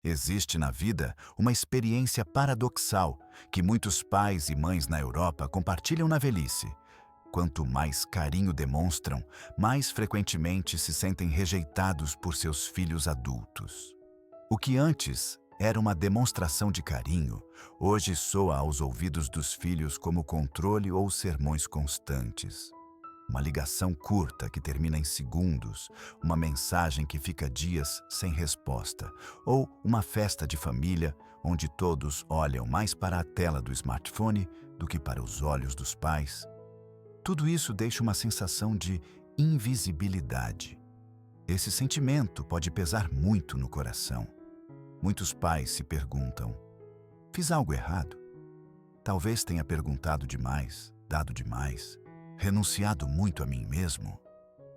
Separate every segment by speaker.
Speaker 1: Existe na vida uma experiência paradoxal que muitos pais e mães na Europa compartilham na velhice. Quanto mais carinho demonstram, mais frequentemente se sentem rejeitados por seus filhos adultos. O que antes era uma demonstração de carinho, hoje soa aos ouvidos dos filhos como controle ou sermões constantes. Uma ligação curta que termina em segundos, uma mensagem que fica dias sem resposta, ou uma festa de família onde todos olham mais para a tela do smartphone do que para os olhos dos pais. Tudo isso deixa uma sensação de invisibilidade. Esse sentimento pode pesar muito no coração. Muitos pais se perguntam: fiz algo errado? Talvez tenha perguntado demais, dado demais, renunciado muito a mim mesmo.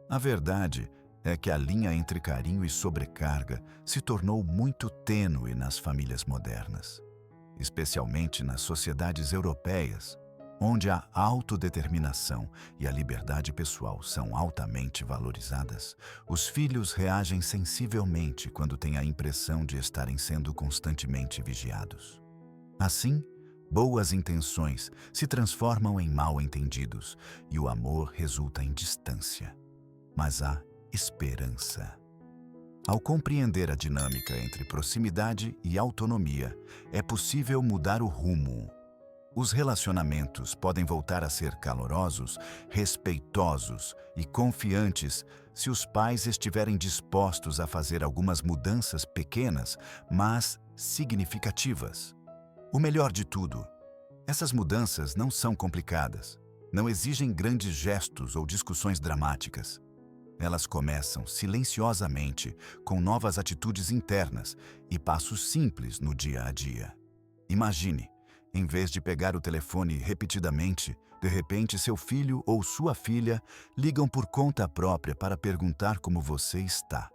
Speaker 1: A verdade é que a linha entre carinho e sobrecarga se tornou muito tênue nas famílias modernas, especialmente nas sociedades europeias, onde a autodeterminação e a liberdade pessoal são altamente valorizadas. Os filhos reagem sensivelmente quando têm a impressão de estarem sendo constantemente vigiados. Assim, boas intenções se transformam em mal-entendidos e o amor resulta em distância. Mas há esperança. Ao compreender a dinâmica entre proximidade e autonomia, é possível mudar o rumo. Os relacionamentos podem voltar a ser calorosos, respeitosos e confiantes se os pais estiverem dispostos a fazer algumas mudanças pequenas, mas significativas. O melhor de tudo, essas mudanças não são complicadas, não exigem grandes gestos ou discussões dramáticas. Elas começam silenciosamente com novas atitudes internas e passos simples no dia a dia. Imagine, em vez de pegar o telefone repetidamente, de repente seu filho ou sua filha ligam por conta própria para perguntar como você está.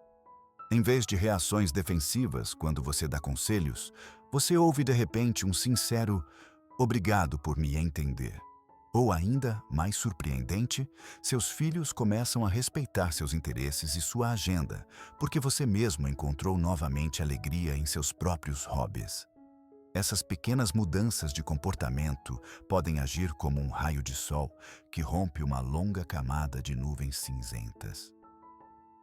Speaker 1: Em vez de reações defensivas quando você dá conselhos, você ouve de repente um sincero "obrigado por me entender". Ou ainda, mais surpreendente, seus filhos começam a respeitar seus interesses e sua agenda, porque você mesmo encontrou novamente alegria em seus próprios hobbies. Essas pequenas mudanças de comportamento podem agir como um raio de sol que rompe uma longa camada de nuvens cinzentas.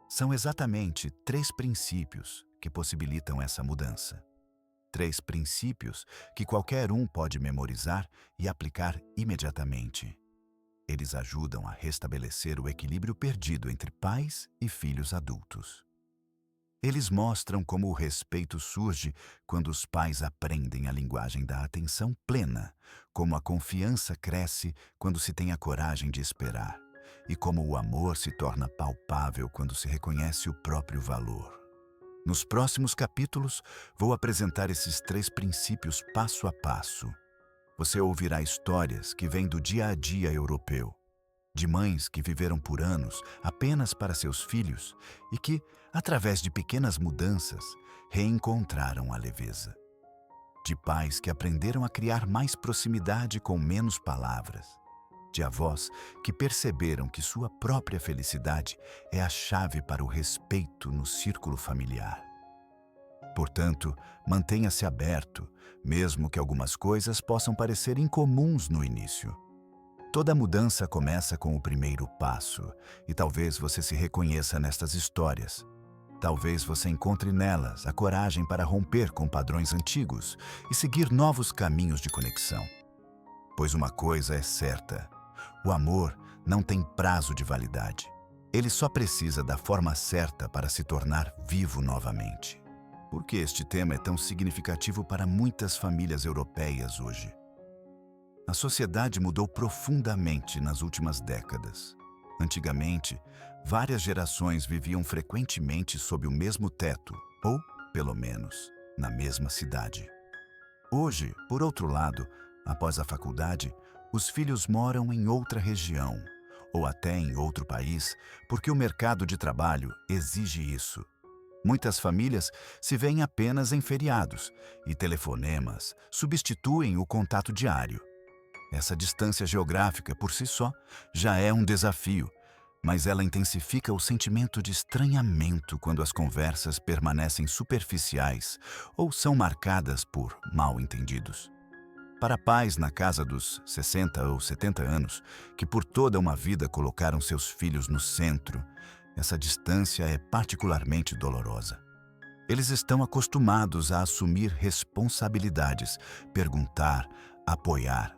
Speaker 1: São exatamente 3 princípios que possibilitam essa mudança. 3 princípios que qualquer um pode memorizar e aplicar imediatamente. Eles ajudam a restabelecer o equilíbrio perdido entre pais e filhos adultos. Eles mostram como o respeito surge quando os pais aprendem a linguagem da atenção plena, como a confiança cresce quando se tem a coragem de esperar, e como o amor se torna palpável quando se reconhece o próprio valor. Nos próximos capítulos, vou apresentar esses 3 princípios passo a passo. Você ouvirá histórias que vêm do dia a dia europeu, de mães que viveram por anos apenas para seus filhos e que, através de pequenas mudanças, reencontraram a leveza. De pais que aprenderam a criar mais proximidade com menos palavras. De avós que perceberam que sua própria felicidade é a chave para o respeito no círculo familiar. Portanto, mantenha-se aberto, mesmo que algumas coisas possam parecer incomuns no início. Toda mudança começa com o primeiro passo, e talvez você se reconheça nestas histórias. Talvez você encontre nelas a coragem para romper com padrões antigos e seguir novos caminhos de conexão. Pois uma coisa é certa: o amor não tem prazo de validade. Ele só precisa da forma certa para se tornar vivo novamente. Por que este tema é tão significativo para muitas famílias europeias hoje? A sociedade mudou profundamente nas últimas décadas. Antigamente, várias gerações viviam frequentemente sob o mesmo teto, ou, pelo menos, na mesma cidade. Hoje, por outro lado, após a faculdade, os filhos moram em outra região, ou até em outro país, porque o mercado de trabalho exige isso. Muitas famílias se veem apenas em feriados, e telefonemas substituem o contato diário. Essa distância geográfica, por si só, já é um desafio, mas ela intensifica o sentimento de estranhamento quando as conversas permanecem superficiais ou são marcadas por mal-entendidos. Para pais na casa dos 60 ou 70 anos, que por toda uma vida colocaram seus filhos no centro, essa distância é particularmente dolorosa. Eles estão acostumados a assumir responsabilidades, perguntar, apoiar.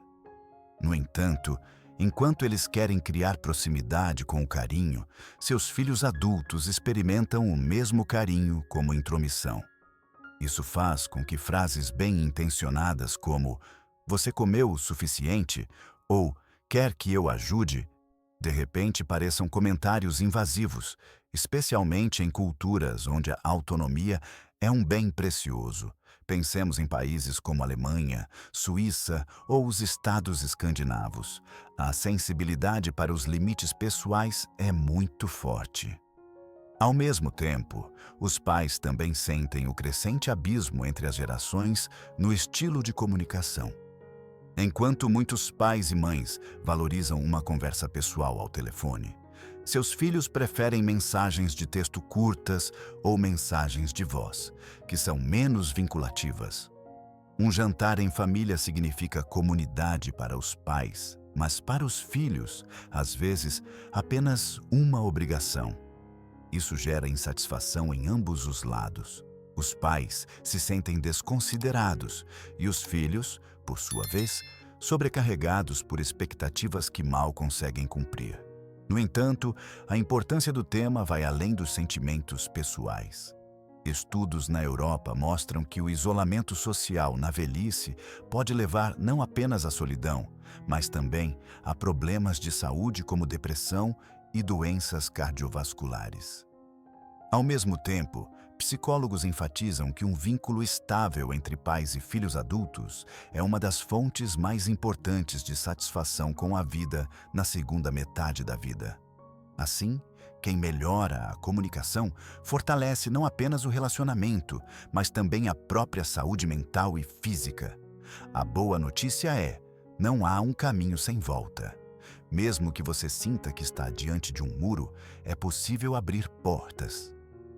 Speaker 1: No entanto, enquanto eles querem criar proximidade com o carinho, seus filhos adultos experimentam o mesmo carinho como intromissão. Isso faz com que frases bem intencionadas como "Você comeu o suficiente?" ou "Quer que eu ajude?" de repente pareçam comentários invasivos, especialmente em culturas onde a autonomia é um bem precioso. Pensemos em países como Alemanha, Suíça ou os estados escandinavos. A sensibilidade para os limites pessoais é muito forte. Ao mesmo tempo, os pais também sentem o crescente abismo entre as gerações no estilo de comunicação. Enquanto muitos pais e mães valorizam uma conversa pessoal ao telefone, seus filhos preferem mensagens de texto curtas ou mensagens de voz, que são menos vinculativas. Um jantar em família significa comunidade para os pais, mas para os filhos, às vezes, apenas uma obrigação. Isso gera insatisfação em ambos os lados. Os pais se sentem desconsiderados e os filhos, por sua vez, sobrecarregados por expectativas que mal conseguem cumprir. No entanto, a importância do tema vai além dos sentimentos pessoais. Estudos na Europa mostram que o isolamento social na velhice pode levar não apenas à solidão, mas também a problemas de saúde como depressão e doenças cardiovasculares. Ao mesmo tempo, psicólogos enfatizam que um vínculo estável entre pais e filhos adultos é uma das fontes mais importantes de satisfação com a vida na segunda metade da vida. Assim, quem melhora a comunicação fortalece não apenas o relacionamento, mas também a própria saúde mental e física. A boa notícia é: não há um caminho sem volta. Mesmo que você sinta que está diante de um muro, é possível abrir portas.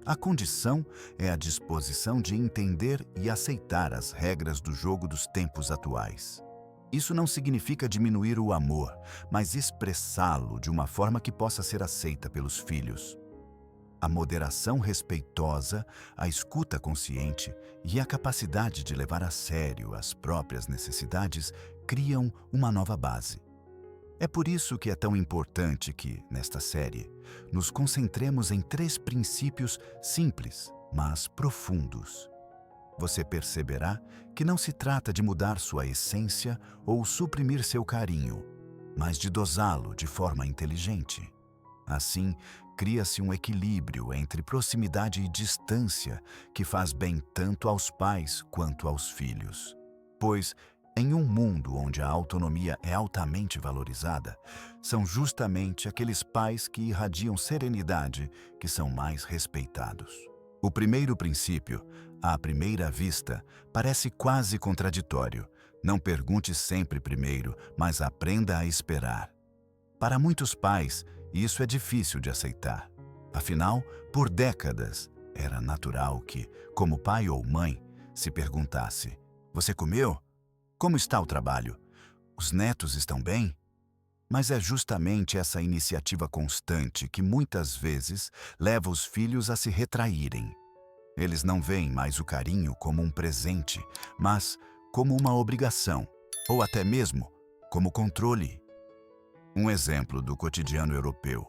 Speaker 1: A condição é a disposição de entender e aceitar as regras do jogo dos tempos atuais. Isso não significa diminuir o amor, mas expressá-lo de uma forma que possa ser aceita pelos filhos. A moderação respeitosa, a escuta consciente e a capacidade de levar a sério as próprias necessidades criam uma nova base. É por isso que é tão importante que, nesta série, nos concentremos em 3 princípios simples, mas profundos. Você perceberá que não se trata de mudar sua essência ou suprimir seu carinho, mas de dosá-lo de forma inteligente. Assim, cria-se um equilíbrio entre proximidade e distância que faz bem tanto aos pais quanto aos filhos. Pois, em um mundo onde a autonomia é altamente valorizada, são justamente aqueles pais que irradiam serenidade que são mais respeitados. O primeiro princípio, à primeira vista, parece quase contraditório. Não pergunte sempre primeiro, mas aprenda a esperar. Para muitos pais, isso é difícil de aceitar. Afinal, por décadas, era natural que, como pai ou mãe, se perguntasse: "Você comeu? Como está o trabalho? Os netos estão bem?" Mas é justamente essa iniciativa constante que muitas vezes leva os filhos a se retraírem. Eles não veem mais o carinho como um presente, mas como uma obrigação, ou até mesmo como controle. Um exemplo do cotidiano europeu.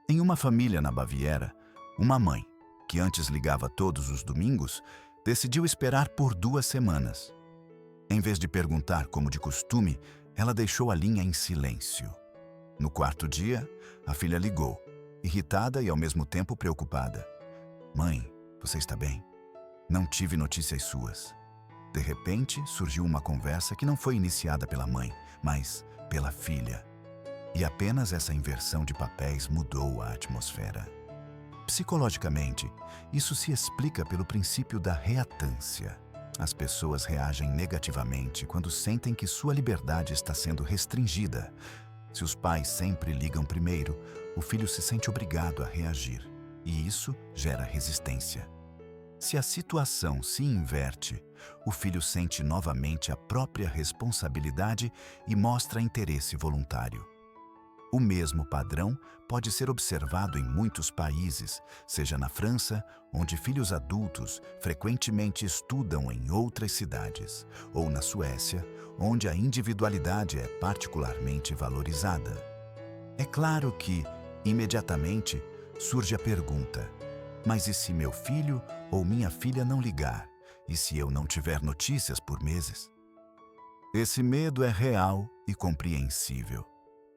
Speaker 1: Em uma família na Baviera, uma mãe, que antes ligava todos os domingos, decidiu esperar por 2 semanas. Em vez de perguntar como de costume, ela deixou a linha em silêncio. No 4º dia, a filha ligou, irritada e ao mesmo tempo preocupada. "Mãe, você está bem? Não tive notícias suas." De repente, surgiu uma conversa que não foi iniciada pela mãe, mas pela filha. E apenas essa inversão de papéis mudou a atmosfera. Psicologicamente, isso se explica pelo princípio da reatância. As pessoas reagem negativamente quando sentem que sua liberdade está sendo restringida. Se os pais sempre ligam primeiro, o filho se sente obrigado a reagir, e isso gera resistência. Se a situação se inverte, o filho sente novamente a própria responsabilidade e mostra interesse voluntário. O mesmo padrão pode ser observado em muitos países, seja na França, onde filhos adultos frequentemente estudam em outras cidades, ou na Suécia, onde a individualidade é particularmente valorizada. É claro que, imediatamente, surge a pergunta: mas e se meu filho ou minha filha não ligar? E se eu não tiver notícias por meses? Esse medo é real e compreensível.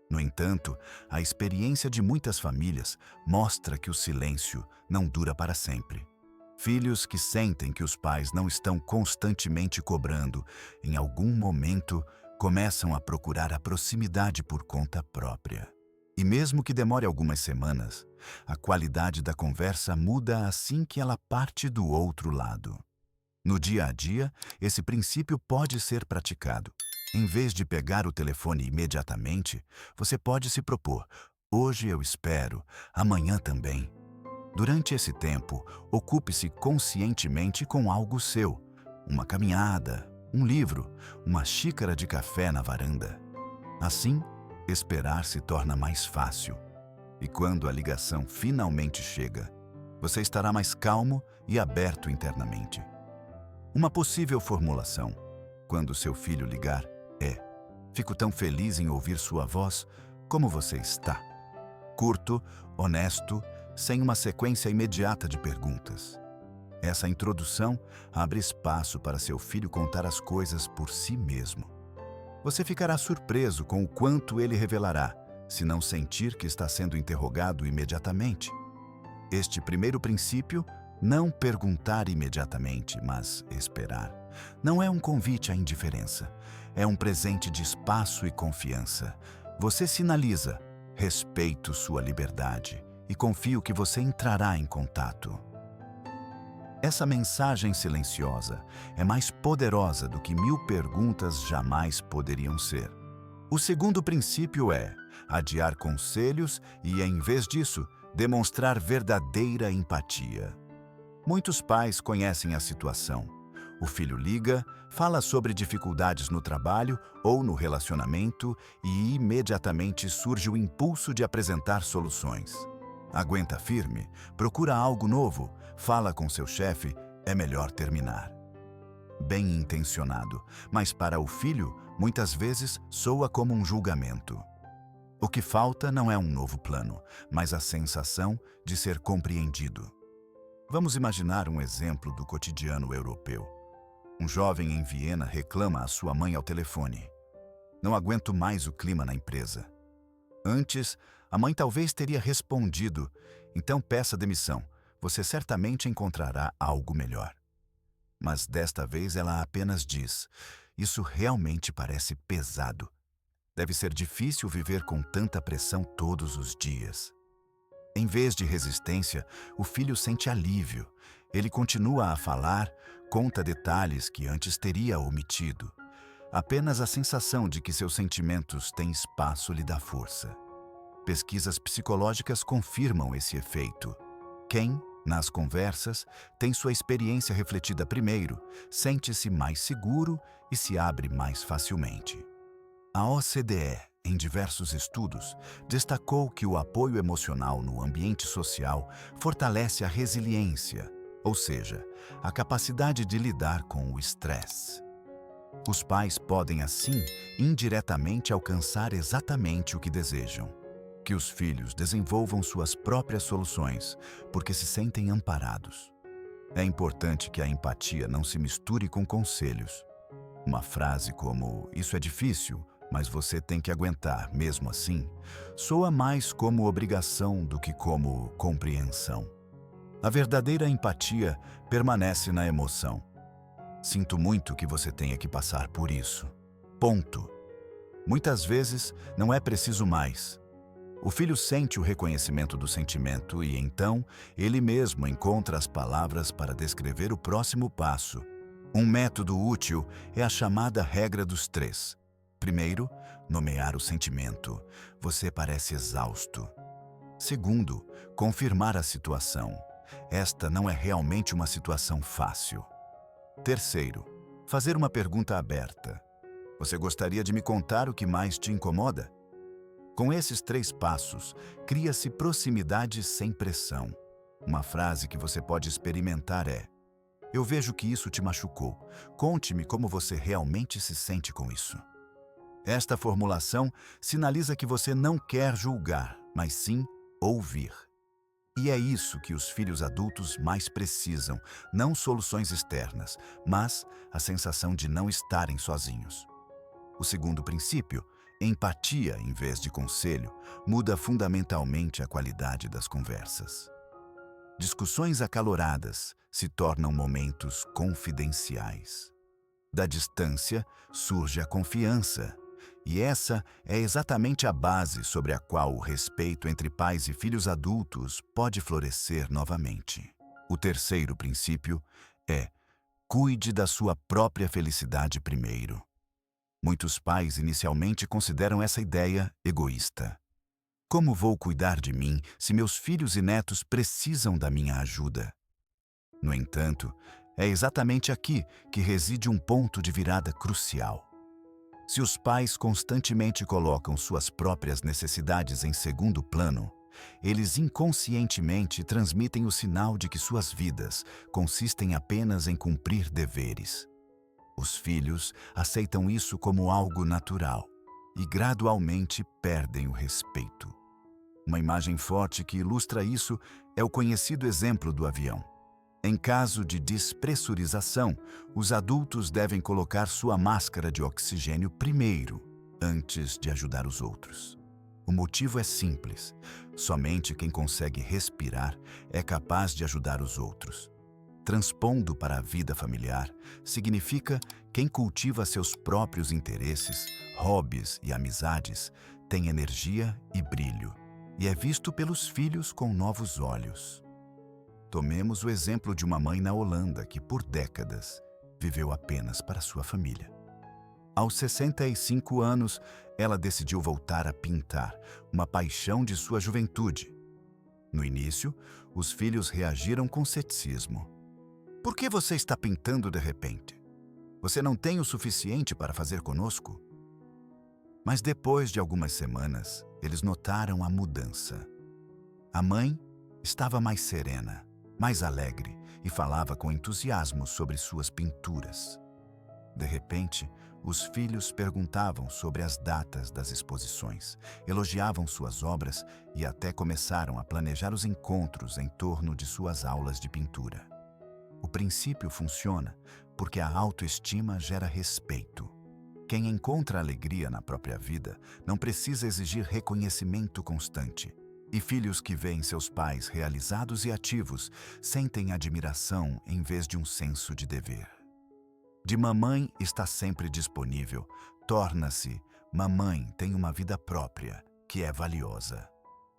Speaker 1: No entanto, a experiência de muitas famílias mostra que o silêncio não dura para sempre. Filhos que sentem que os pais não estão constantemente cobrando, em algum momento começam a procurar a proximidade por conta própria. E mesmo que demore algumas semanas, a qualidade da conversa muda assim que ela parte do outro lado. No dia a dia, esse princípio pode ser praticado. Em vez de pegar o telefone imediatamente, você pode se propor: hoje eu espero, amanhã também. Durante esse tempo, ocupe-se conscientemente com algo seu, uma caminhada, um livro, uma xícara de café na varanda. Assim, esperar se torna mais fácil. E quando a ligação finalmente chega, você estará mais calmo e aberto internamente. Uma possível formulação, quando seu filho ligar, é: fico tão feliz em ouvir sua voz, como você está? Curto, honesto, sem uma sequência imediata de perguntas. Essa introdução abre espaço para seu filho contar as coisas por si mesmo. Você ficará surpreso com o quanto ele revelará, se não sentir que está sendo interrogado imediatamente. Este primeiro princípio, não perguntar imediatamente, mas esperar, não é um convite à indiferença. É um presente de espaço e confiança. Você sinaliza: respeito sua liberdade e confio que você entrará em contato. Essa mensagem silenciosa é mais poderosa do que 1000 perguntas jamais poderiam ser. O segundo princípio é adiar conselhos e, em vez disso, demonstrar verdadeira empatia. Muitos pais conhecem a situação. O filho liga, fala sobre dificuldades no trabalho ou no relacionamento e imediatamente surge o impulso de apresentar soluções. Aguenta firme, procura algo novo, fala com seu chefe, é melhor terminar. Bem intencionado, mas para o filho, muitas vezes soa como um julgamento. O que falta não é um novo plano, mas a sensação de ser compreendido. Vamos imaginar um exemplo do cotidiano europeu. Um jovem em Viena reclama à sua mãe ao telefone: não aguento mais o clima na empresa. Antes, a mãe talvez teria respondido: então peça demissão, você certamente encontrará algo melhor. Mas desta vez ela apenas diz: isso realmente parece pesado. Deve ser difícil viver com tanta pressão todos os dias. Em vez de resistência, o filho sente alívio. Ele continua a falar, conta detalhes que antes teria omitido. Apenas a sensação de que seus sentimentos têm espaço lhe dá força. Pesquisas psicológicas confirmam esse efeito. Quem, nas conversas, tem sua experiência refletida primeiro, sente-se mais seguro e se abre mais facilmente. A OCDE, em diversos estudos, destacou que o apoio emocional no ambiente social fortalece a resiliência, ou seja, a capacidade de lidar com o estresse. Os pais podem, assim, indiretamente alcançar exatamente o que desejam: que os filhos desenvolvam suas próprias soluções, porque se sentem amparados. É importante que a empatia não se misture com conselhos. Uma frase como "isso é difícil, mas você tem que aguentar mesmo assim", soa mais como obrigação do que como compreensão. A verdadeira empatia permanece na emoção. Sinto muito que você tenha que passar por isso. Ponto. Muitas vezes não é preciso mais. O filho sente o reconhecimento do sentimento e então ele mesmo encontra as palavras para descrever o próximo passo. Um método útil é a chamada regra dos 3. Primeiro, nomear o sentimento. Você parece exausto. Segundo, confirmar a situação. Esta não é realmente uma situação fácil. Terceiro, fazer uma pergunta aberta. Você gostaria de me contar o que mais te incomoda? Com esses 3 passos, cria-se proximidade sem pressão. Uma frase que você pode experimentar é: eu vejo que isso te machucou. Conte-me como você realmente se sente com isso. Esta formulação sinaliza que você não quer julgar, mas sim ouvir. E é isso que os filhos adultos mais precisam, não soluções externas, mas a sensação de não estarem sozinhos. O segundo princípio, empatia em vez de conselho, muda fundamentalmente a qualidade das conversas. Discussões acaloradas se tornam momentos confidenciais. Da distância surge a confiança, e essa é exatamente a base sobre a qual o respeito entre pais e filhos adultos pode florescer novamente. O terceiro princípio é: cuide da sua própria felicidade primeiro. Muitos pais inicialmente consideram essa ideia egoísta. Como vou cuidar de mim se meus filhos e netos precisam da minha ajuda? No entanto, é exatamente aqui que reside um ponto de virada crucial. Se os pais constantemente colocam suas próprias necessidades em segundo plano, eles inconscientemente transmitem o sinal de que suas vidas consistem apenas em cumprir deveres. Os filhos aceitam isso como algo natural e gradualmente perdem o respeito. Uma imagem forte que ilustra isso é o conhecido exemplo do avião. Em caso de despressurização, os adultos devem colocar sua máscara de oxigênio primeiro, antes de ajudar os outros. O motivo é simples: somente quem consegue respirar é capaz de ajudar os outros. Transpondo para a vida familiar, significa quem cultiva seus próprios interesses, hobbies e amizades, tem energia e brilho, e é visto pelos filhos com novos olhos. Tomemos o exemplo de uma mãe na Holanda que, por décadas, viveu apenas para sua família. Aos 65 anos, ela decidiu voltar a pintar, uma paixão de sua juventude. No início, os filhos reagiram com ceticismo. Por que você está pintando de repente? Você não tem o suficiente para fazer conosco? Mas depois de algumas semanas, eles notaram a mudança. A mãe estava mais serena, mais alegre e falava com entusiasmo sobre suas pinturas. De repente, os filhos perguntavam sobre as datas das exposições, elogiavam suas obras e até começaram a planejar os encontros em torno de suas aulas de pintura. O princípio funciona porque a autoestima gera respeito. Quem encontra alegria na própria vida não precisa exigir reconhecimento constante. E filhos que veem seus pais realizados e ativos sentem admiração em vez de um senso de dever. De mamãe está sempre disponível, torna-se mamãe tem uma vida própria, que é valiosa.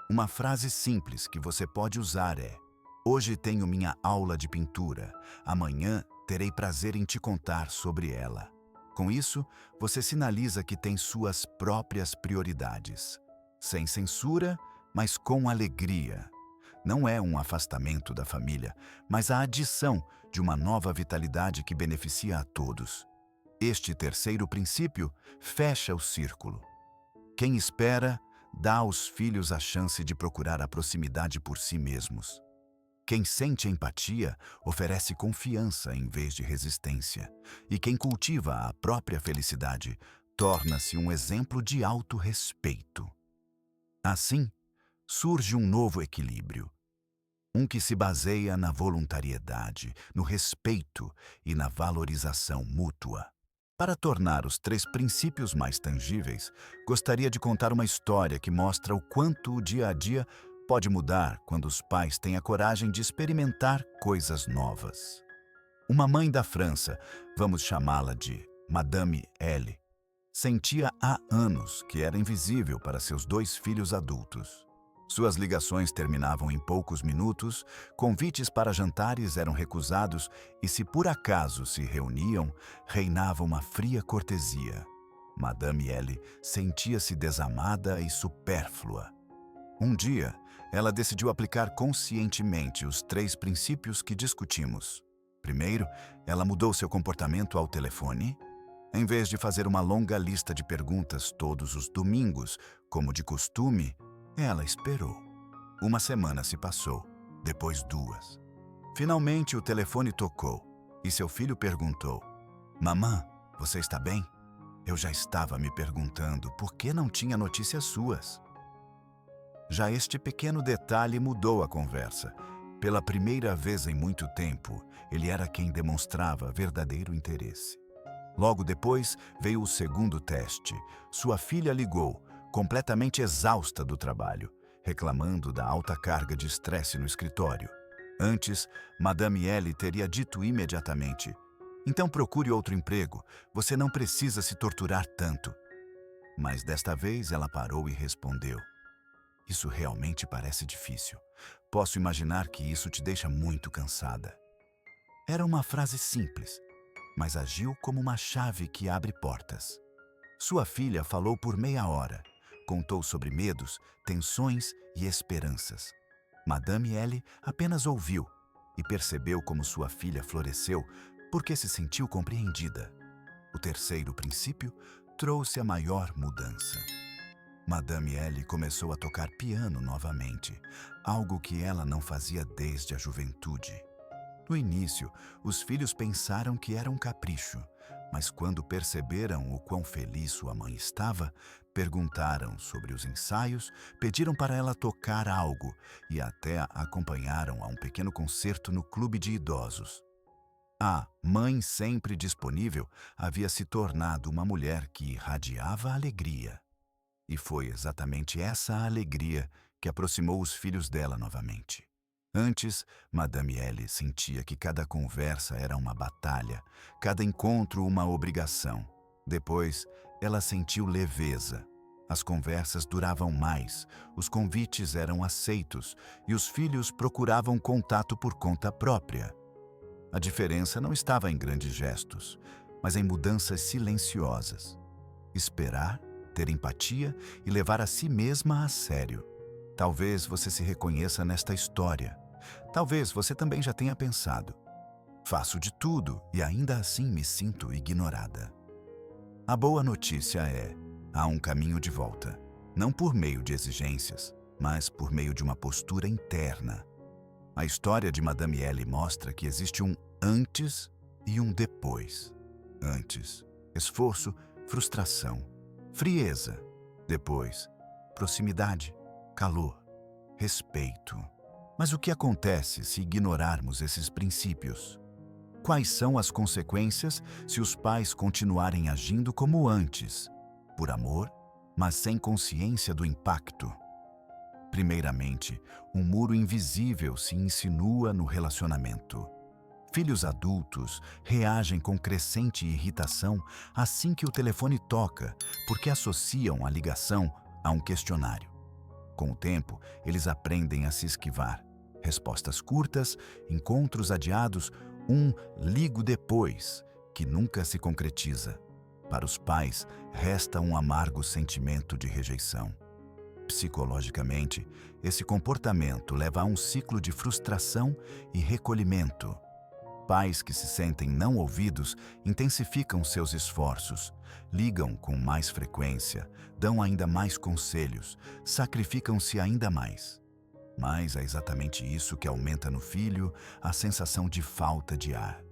Speaker 1: Uma frase simples que você pode usar é: hoje tenho minha aula de pintura, amanhã terei prazer em te contar sobre ela. Com isso, você sinaliza que tem suas próprias prioridades. Sem censura, mas com alegria. Não é um afastamento da família, mas a adição de uma nova vitalidade que beneficia a todos. Este terceiro princípio fecha o círculo. Quem espera, dá aos filhos a chance de procurar a proximidade por si mesmos. Quem sente empatia oferece confiança em vez de resistência. E quem cultiva a própria felicidade torna-se um exemplo de autorrespeito. Assim, surge um novo equilíbrio. Um que se baseia na voluntariedade, no respeito e na valorização mútua. Para tornar os 3 princípios mais tangíveis, gostaria de contar uma história que mostra o quanto o dia a dia pode mudar quando os pais têm a coragem de experimentar coisas novas. Uma mãe da França, vamos chamá-la de Madame L., sentia há anos que era invisível para seus 2 filhos adultos. Suas ligações terminavam em poucos minutos, convites para jantares eram recusados e, se por acaso se reuniam, reinava uma fria cortesia. Madame L. sentia-se desamada e supérflua. Um dia, ela decidiu aplicar conscientemente os 3 princípios que discutimos. Primeiro, ela mudou seu comportamento ao telefone. Em vez de fazer uma longa lista de perguntas todos os domingos, como de costume, ela esperou. Uma semana se passou, depois 2. Finalmente o telefone tocou e seu filho perguntou: Mamã, você está bem? Eu já estava me perguntando por que não tinha notícias suas. Já este pequeno detalhe mudou a conversa. Pela primeira vez em muito tempo, ele era quem demonstrava verdadeiro interesse. Logo depois veio o segundo teste. Sua filha ligou, completamente exausta do trabalho, reclamando da alta carga de estresse no escritório. Antes, Madame L teria dito imediatamente: então procure outro emprego, você não precisa se torturar tanto. Mas desta vez ela parou e respondeu: isso realmente parece difícil. Posso imaginar que isso te deixa muito cansada. Era uma frase simples, mas agiu como uma chave que abre portas. Sua filha falou por meia hora, contou sobre medos, tensões e esperanças. Madame L apenas ouviu e percebeu como sua filha floresceu porque se sentiu compreendida. O terceiro princípio trouxe a maior mudança. Madame L começou a tocar piano novamente, algo que ela não fazia desde a juventude. No início, os filhos pensaram que era um capricho, mas quando perceberam o quão feliz sua mãe estava, perguntaram sobre os ensaios, pediram para ela tocar algo e até a acompanharam a um pequeno concerto no clube de idosos. A mãe sempre disponível havia se tornado uma mulher que irradiava alegria. E foi exatamente essa alegria que aproximou os filhos dela novamente. Antes, Madame L sentia que cada conversa era uma batalha, cada encontro uma obrigação. Depois, ela sentiu leveza. As conversas duravam mais, os convites eram aceitos e os filhos procuravam contato por conta própria. A diferença não estava em grandes gestos, mas em mudanças silenciosas. Esperar, ter empatia e levar a si mesma a sério. Talvez você se reconheça nesta história. Talvez você também já tenha pensado: faço de tudo e ainda assim me sinto ignorada. A boa notícia é: há um caminho de volta. Não por meio de exigências, mas por meio de uma postura interna. A história de Madame L mostra que existe um antes e um depois. Antes, esforço, frustração, frieza. Depois, proximidade, calor, respeito. Mas o que acontece se ignorarmos esses princípios? Quais são as consequências se os pais continuarem agindo como antes, por amor, mas sem consciência do impacto? Primeiramente, um muro invisível se insinua no relacionamento. Filhos adultos reagem com crescente irritação assim que o telefone toca, porque associam a ligação a um questionário. Com o tempo, eles aprendem a se esquivar. Respostas curtas, encontros adiados, um ligo depois, que nunca se concretiza. Para os pais, resta um amargo sentimento de rejeição. Psicologicamente, esse comportamento leva a um ciclo de frustração e recolhimento. Pais que se sentem não ouvidos intensificam seus esforços, ligam com mais frequência, dão ainda mais conselhos, sacrificam-se ainda mais. Mas é exatamente isso que aumenta no filho a sensação de falta de ar.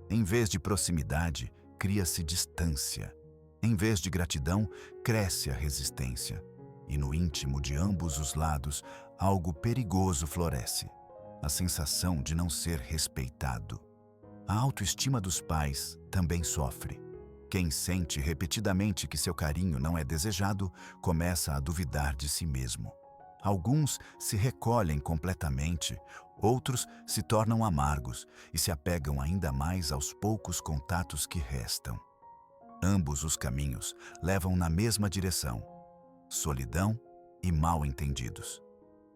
Speaker 1: Em vez de proximidade, cria-se distância. Em vez de gratidão, cresce a resistência. E no íntimo de ambos os lados, algo perigoso floresce: a sensação de não ser respeitado. A autoestima dos pais também sofre. Quem sente repetidamente que seu carinho não é desejado, começa a duvidar de si mesmo. Alguns se recolhem completamente, outros se tornam amargos e se apegam ainda mais aos poucos contatos que restam. Ambos os caminhos levam na mesma direção: solidão e mal-entendidos.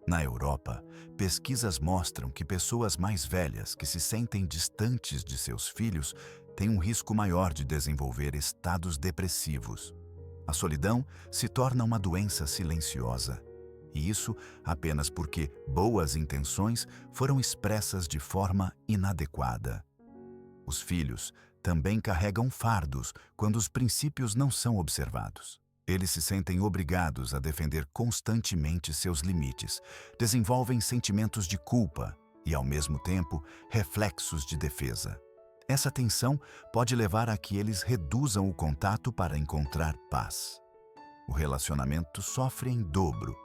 Speaker 1: Na Europa, pesquisas mostram que pessoas mais velhas que se sentem distantes de seus filhos têm um risco maior de desenvolver estados depressivos. A solidão se torna uma doença silenciosa. E isso apenas porque boas intenções foram expressas de forma inadequada. Os filhos também carregam fardos quando os princípios não são observados. Eles se sentem obrigados a defender constantemente seus limites, desenvolvem sentimentos de culpa e, ao mesmo tempo, reflexos de defesa. Essa tensão pode levar a que eles reduzam o contato para encontrar paz. O relacionamento sofre em dobro.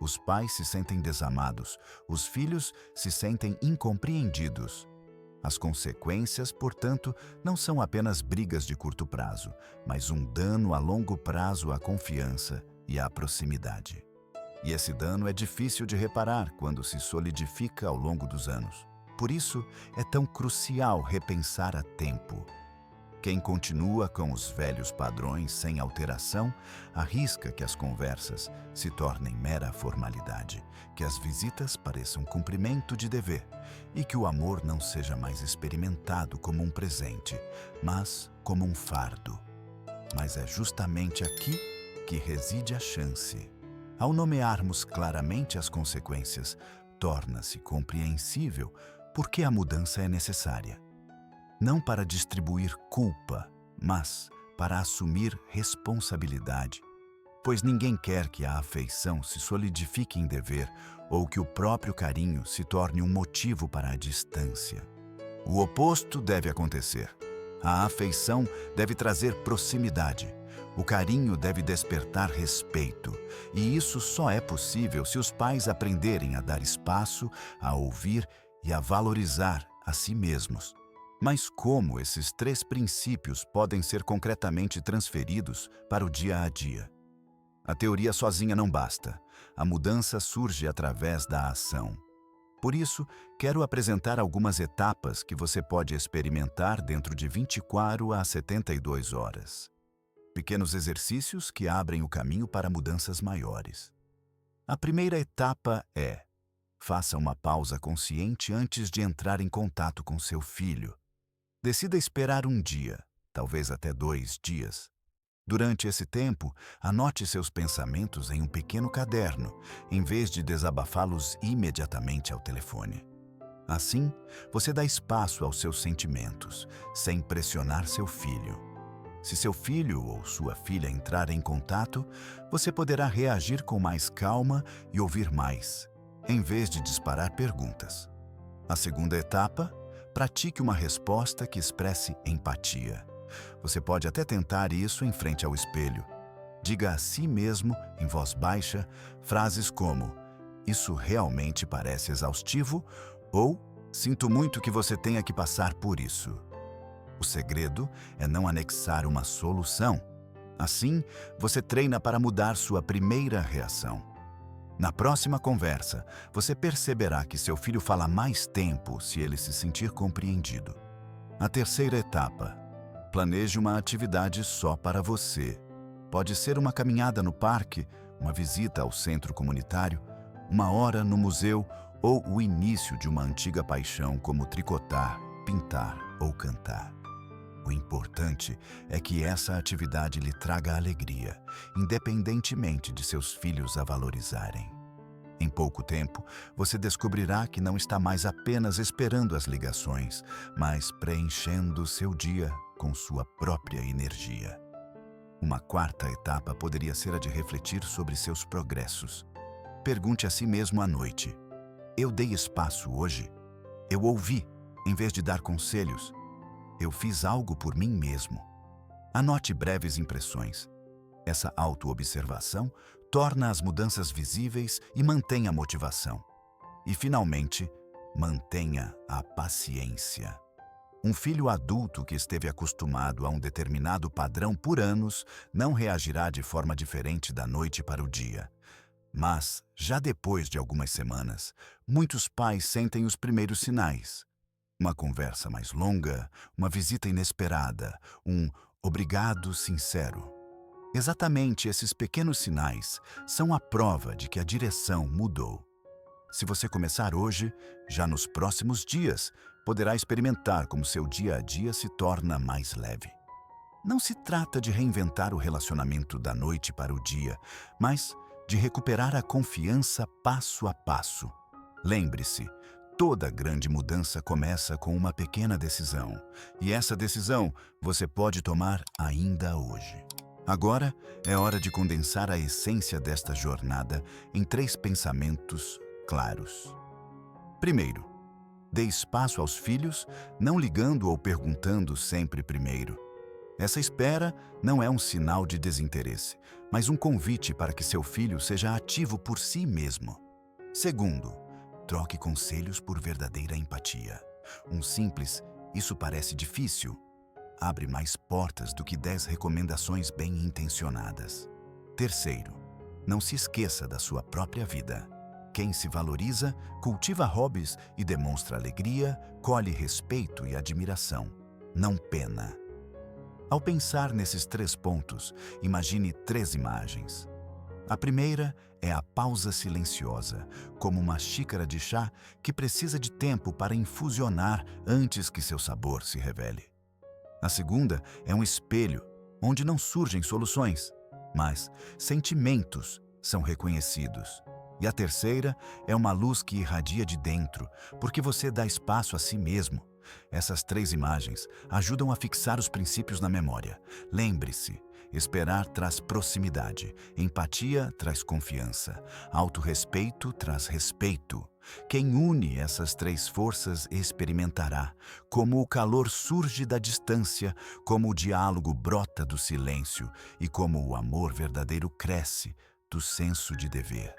Speaker 1: Os pais se sentem desamados, os filhos se sentem incompreendidos. As consequências, portanto, não são apenas brigas de curto prazo, mas um dano a longo prazo à confiança e à proximidade. E esse dano é difícil de reparar quando se solidifica ao longo dos anos. Por isso, é tão crucial repensar a tempo. Quem continua com os velhos padrões sem alteração, arrisca que as conversas se tornem mera formalidade, que as visitas pareçam cumprimento de dever e que o amor não seja mais experimentado como um presente, mas como um fardo. Mas é justamente aqui que reside a chance. Ao nomearmos claramente as consequências, torna-se compreensível por que a mudança é necessária. Não para distribuir culpa, mas para assumir responsabilidade. Pois ninguém quer que a afeição se solidifique em dever ou que o próprio carinho se torne um motivo para a distância. O oposto deve acontecer. A afeição deve trazer proximidade. O carinho deve despertar respeito. E isso só é possível se os pais aprenderem a dar espaço, a ouvir e a valorizar a si mesmos. Mas como esses três princípios podem ser concretamente transferidos para o dia a dia? A teoria sozinha não basta. A mudança surge através da ação. Por isso, quero apresentar algumas etapas que você pode experimentar dentro de 24 a 72 horas. Pequenos exercícios que abrem o caminho para mudanças maiores. A primeira etapa é: faça uma pausa consciente antes de entrar em contato com seu filho. Decida esperar um dia, talvez até 2 dias. Durante esse tempo, anote seus pensamentos em um pequeno caderno, em vez de desabafá-los imediatamente ao telefone. Assim, você dá espaço aos seus sentimentos, sem pressionar seu filho. Se seu filho ou sua filha entrar em contato, você poderá reagir com mais calma e ouvir mais, em vez de disparar perguntas. A segunda etapa: pratique uma resposta que expresse empatia. Você pode até tentar isso em frente ao espelho. Diga a si mesmo, em voz baixa, frases como: "Isso realmente parece exaustivo" ou "Sinto muito que você tenha que passar por isso". O segredo é não anexar uma solução. Assim, você treina para mudar sua primeira reação. Na próxima conversa, você perceberá que seu filho fala mais tempo se ele se sentir compreendido. A terceira etapa: planeje uma atividade só para você. Pode ser uma caminhada no parque, uma visita ao centro comunitário, uma hora no museu ou o início de uma antiga paixão como tricotar, pintar ou cantar. O importante é que essa atividade lhe traga alegria, independentemente de seus filhos a valorizarem. Em pouco tempo, você descobrirá que não está mais apenas esperando as ligações, mas preenchendo seu dia com sua própria energia. Uma quarta etapa poderia ser a de refletir sobre seus progressos. Pergunte a si mesmo à noite: eu dei espaço hoje? Eu ouvi, em vez de dar conselhos? Eu fiz algo por mim mesmo? Anote breves impressões. Essa autoobservação torna as mudanças visíveis e mantém a motivação. E, finalmente, mantenha a paciência. Um filho adulto que esteve acostumado a um determinado padrão por anos não reagirá de forma diferente da noite para o dia. Mas, já depois de algumas semanas, muitos pais sentem os primeiros sinais. Uma conversa mais longa, uma visita inesperada, um obrigado sincero. Exatamente esses pequenos sinais são a prova de que a direção mudou. Se você começar hoje, já nos próximos dias, poderá experimentar como seu dia a dia se torna mais leve. Não se trata de reinventar o relacionamento da noite para o dia, mas de recuperar a confiança passo a passo. Lembre-se, toda grande mudança começa com uma pequena decisão, e essa decisão você pode tomar ainda hoje. Agora é hora de condensar a essência desta jornada em 3 pensamentos claros. Primeiro, dê espaço aos filhos, não ligando ou perguntando sempre primeiro. Essa espera não é um sinal de desinteresse, mas um convite para que seu filho seja ativo por si mesmo. Segundo, troque conselhos por verdadeira empatia. Um simples "isso parece difícil" abre mais portas do que 10 recomendações bem-intencionadas. Terceiro, não se esqueça da sua própria vida. Quem se valoriza, cultiva hobbies e demonstra alegria, colhe respeito e admiração, não pena. Ao pensar nesses 3 pontos, imagine 3 imagens. A primeira é a pausa silenciosa, como uma xícara de chá que precisa de tempo para infusionar antes que seu sabor se revele. A segunda é um espelho, onde não surgem soluções, mas sentimentos são reconhecidos. E a terceira é uma luz que irradia de dentro, porque você dá espaço a si mesmo. Essas 3 imagens ajudam a fixar os princípios na memória. Lembre-se, esperar traz proximidade, empatia traz confiança, autorrespeito traz respeito. Quem une essas 3 forças experimentará como o calor surge da distância, como o diálogo brota do silêncio e como o amor verdadeiro cresce do senso de dever.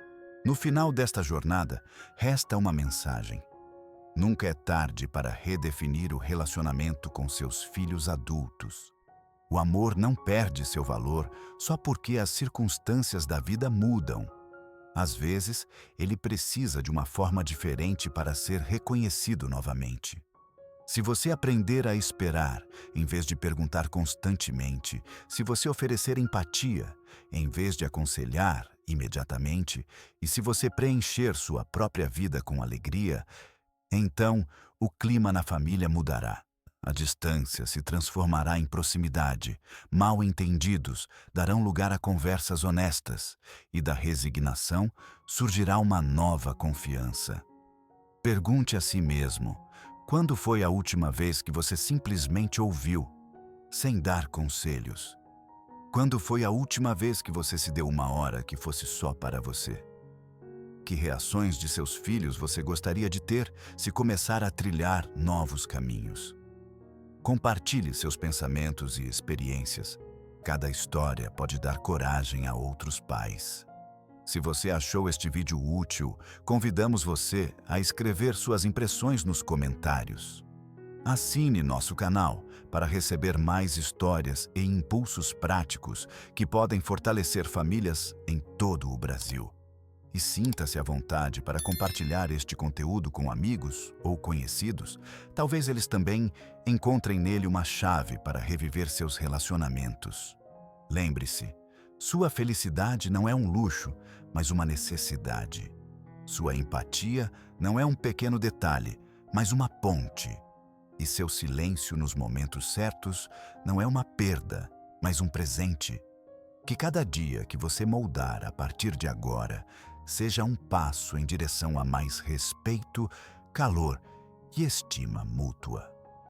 Speaker 1: No final desta jornada, resta uma mensagem. Nunca é tarde para redefinir o relacionamento com seus filhos adultos. O amor não perde seu valor só porque as circunstâncias da vida mudam. Às vezes, ele precisa de uma forma diferente para ser reconhecido novamente. Se você aprender a esperar, em vez de perguntar constantemente, se você oferecer empatia, em vez de aconselhar imediatamente, e se você preencher sua própria vida com alegria, então o clima na família mudará. A distância se transformará em proximidade, mal-entendidos darão lugar a conversas honestas, e da resignação surgirá uma nova confiança. Pergunte a si mesmo, quando foi a última vez que você simplesmente ouviu, sem dar conselhos? Quando foi a última vez que você se deu uma hora que fosse só para você? Que reações de seus filhos você gostaria de ter se começar a trilhar novos caminhos? Compartilhe seus pensamentos e experiências. Cada história pode dar coragem a outros pais. Se você achou este vídeo útil, convidamos você a escrever suas impressões nos comentários. Assine nosso canal para receber mais histórias e impulsos práticos que podem fortalecer famílias em todo o Brasil. E sinta-se à vontade para compartilhar este conteúdo com amigos ou conhecidos. Talvez eles também encontrem nele uma chave para reviver seus relacionamentos. Lembre-se, sua felicidade não é um luxo, mas uma necessidade. Sua empatia não é um pequeno detalhe, mas uma ponte. E seu silêncio nos momentos certos não é uma perda, mas um presente. Que cada dia que você moldar a partir de agora seja um passo em direção a mais respeito, calor e estima mútua.